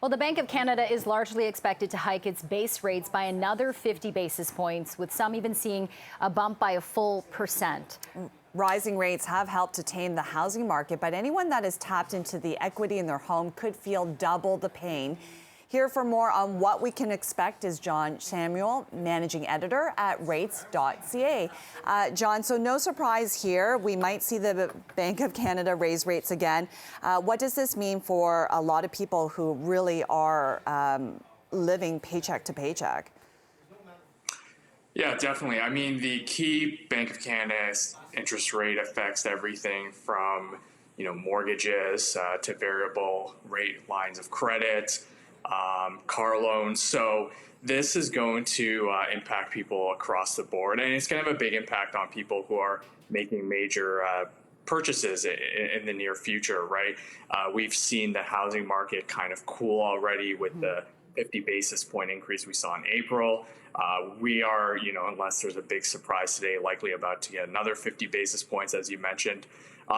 Well, the Bank of Canada is largely expected to hike its base rates by another 50 basis points, with some even seeing a bump by a full percent. Rising rates have helped to tame the housing market, but anyone that has tapped into the equity in their home could feel double the pain. Here for more on what we can expect is John Shmool, managing editor at rates.ca. John, so no surprise here. We might see the Bank of Canada raise rates again. What does this mean for a lot of people who really are living paycheck to paycheck? Yeah, definitely. I mean, the key Bank of Canada's interest rate affects everything from, mortgages to variable rate lines of credit, car loans. So this is going to impact people across the board, and it's going to have a big impact on people who are making major purchases in the near future, right? We've seen the housing market kind of cool already with the 50 basis point increase we saw in April. We are, unless there's a big surprise today, likely about to get another 50 basis points, as you mentioned.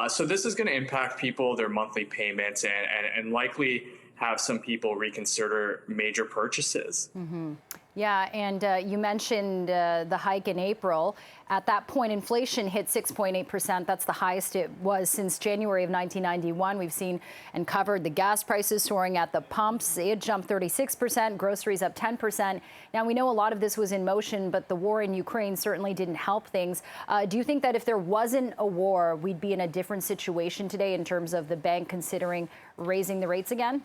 So this is going to impact people, their monthly payments, and likely have some people reconsider major purchases. Mm-hmm. Yeah, and you mentioned the hike in April. At that point, inflation hit 6.8%. That's the highest it was since January of 1991. We've seen and covered the gas prices soaring at the pumps. It jumped 36%, groceries up 10%. Now, we know a lot of this was in motion, but the war in Ukraine certainly didn't help things. Do you think that if there wasn't a war, we'd be in a different situation today in terms of the bank considering raising the rates again?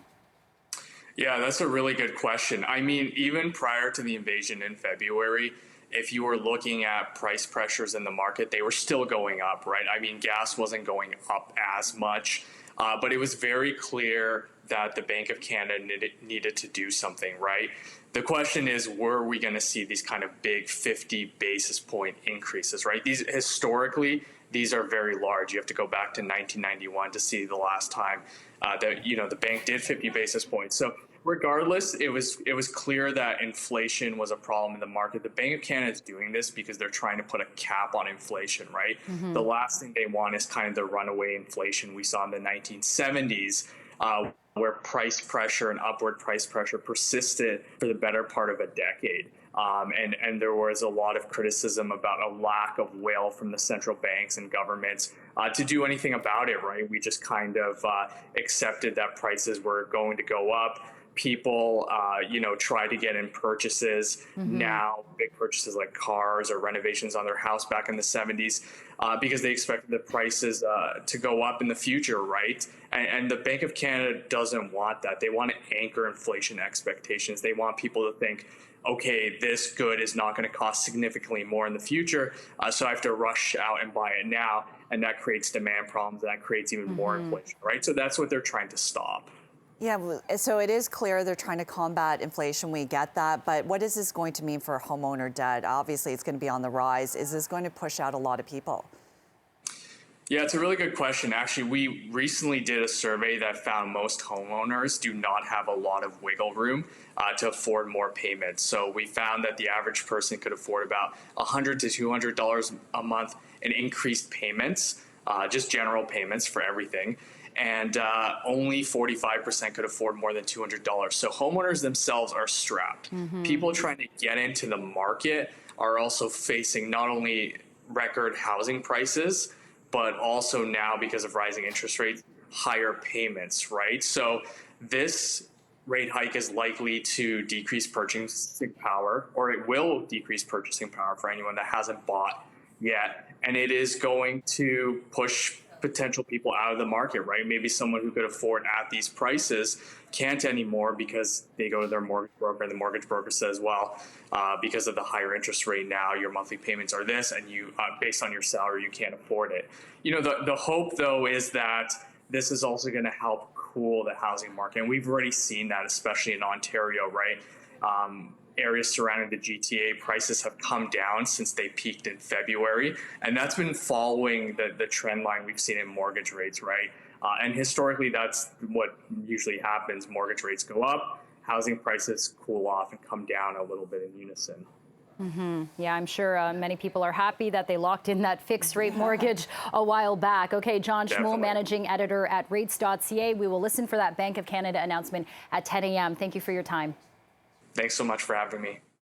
Yeah, that's a really good question. I mean, even prior to the invasion in February, if you were looking at price pressures in the market, they were still going up, right? I mean, gas wasn't going up as much, but it was very clear that the Bank of Canada needed to do something, right? The question is, were we going to see these kind of big 50 basis point increases, right? Historically, these are very large. You have to go back to 1991 to see the last time that the bank did 50 basis points. So regardless, it was clear that inflation was a problem in the market. The Bank of Canada is doing this because they're trying to put a cap on inflation, right? Mm-hmm. The last thing they want is kind of the runaway inflation we saw in the 1970s, where price pressure and upward price pressure persisted for the better part of a decade. And there was a lot of criticism about a lack of will from the central banks and governments to do anything about it, right? We just kind of accepted that prices were going to go up. People, try to get in purchases now, big purchases like cars or renovations on their house back in the 70s, because they expected the prices to go up in the future, right? And the Bank of Canada doesn't want that. They want to anchor inflation expectations. They want people to think, okay, this good is not going to cost significantly more in the future, so I have to rush out and buy it now, and that creates demand problems, and that creates even more inflation, right? So that's what they're trying to stop. Yeah, so it is clear they're trying to combat inflation. We get that. But what is this going to mean for homeowner debt? Obviously, it's going to be on the rise. Is this going to push out a lot of people? Yeah, it's a really good question. Actually, we recently did a survey that found most homeowners do not have a lot of wiggle room to afford more payments. So we found that the average person could afford about $100 to $200 a month in increased payments, just general payments for everything. And only 45% could afford more than $200. So homeowners themselves are strapped. Mm-hmm. People trying to get into the market are also facing not only record housing prices, but also now, because of rising interest rates, higher payments, right? So this rate hike is likely to decrease purchasing power, or it will decrease purchasing power for anyone that hasn't bought yet. And it is going to push potential people out of the market, right? Maybe someone who could afford at these prices can't anymore because they go to their mortgage broker, and the mortgage broker says, well, because of the higher interest rate now, your monthly payments are this, and you, based on your salary, you can't afford it. The hope, though, is that this is also going to help cool the housing market. And we've already seen that, especially in Ontario, right? Areas surrounding the GTA, prices have come down since they peaked in February. And that's been following the trend line we've seen in mortgage rates, right? And historically, that's what usually happens. Mortgage rates go up, housing prices cool off and come down a little bit in unison. Yeah, I'm sure many people are happy that they locked in that fixed rate mortgage a while back. Okay, John Shmool, Definitely. managing editor at rates.ca. We will listen for that Bank of Canada announcement at 10 a.m. Thank you for your time. Thanks so much for having me.